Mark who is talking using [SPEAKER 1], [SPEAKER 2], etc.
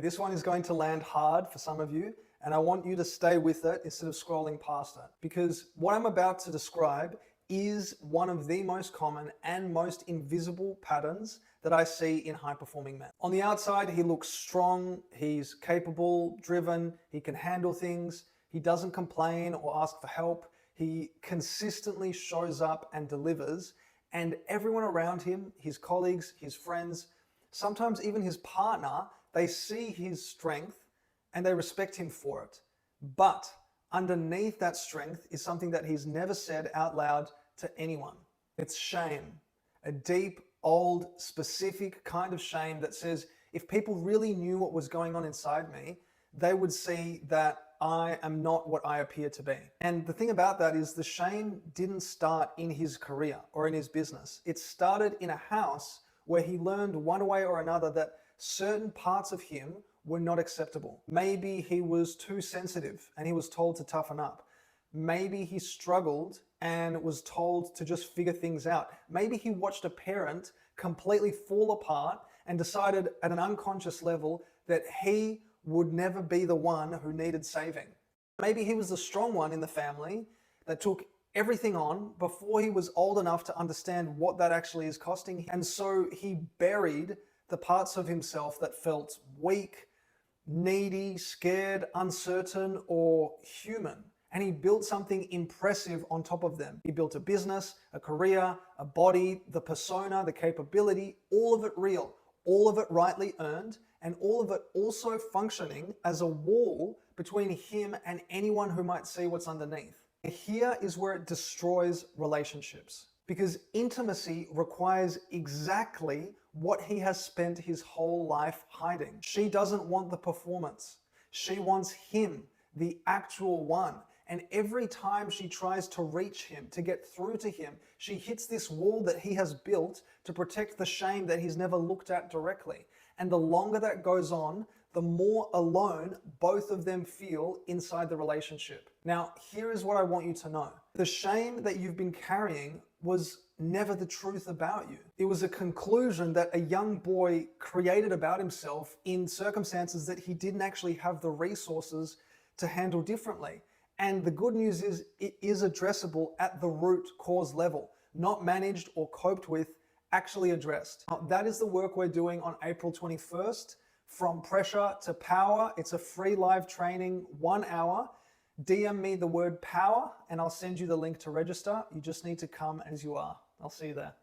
[SPEAKER 1] This one is going to land hard for some of you, and I want you to stay with it instead of scrolling past it, because what I'm about to describe is one of the most common and most invisible patterns that I see in high-performing men. On the outside, he looks strong, he's capable, driven, he can handle things, he doesn't complain or ask for help, he consistently shows up and delivers, and everyone around him, his colleagues, his friends, sometimes even his partner, they see his strength and they respect him for it. But underneath that strength is something that he's never said out loud to anyone. It's shame. A deep, old, specific kind of shame that says, if people really knew what was going on inside me, they would see that I am not what I appear to be. And the thing about that is the shame didn't start in his career or in his business. It started in a house where he learned one way or another that certain parts of him were not acceptable. Maybe he was too sensitive and he was told to toughen up. Maybe he struggled and was told to just figure things out. Maybe he watched a parent completely fall apart and decided at an unconscious level that he would never be the one who needed saving. Maybe he was the strong one in the family that took everything on before he was old enough to understand what that actually is costing him. And so he buried the parts of himself that felt weak, needy, scared, uncertain, or human. And he built something impressive on top of them. He built a business, a career, a body, the persona, the capability, all of it real, all of it rightly earned, and all of it also functioning as a wall between him and anyone who might see what's underneath. Here is where it destroys relationships, because intimacy requires exactly what he has spent his whole life hiding. She doesn't want the performance. She wants him, the actual one. And every time she tries to reach him, to get through to him, she hits this wall that he has built to protect the shame that he's never looked at directly. And the longer that goes on, the more alone both of them feel inside the relationship. Now, here is what I want you to know. The shame that you've been carrying was never the truth about you. It was a conclusion that a young boy created about himself in circumstances that he didn't actually have the resources to handle differently. And the good news is it is addressable at the root cause level, not managed or coped with, actually addressed. Now, that is the work we're doing on April 21st. From pressure to power. It's a free live training, 1 hour. DM me the word power and I'll send you the link to register. You just need to come as you are. I'll see you there.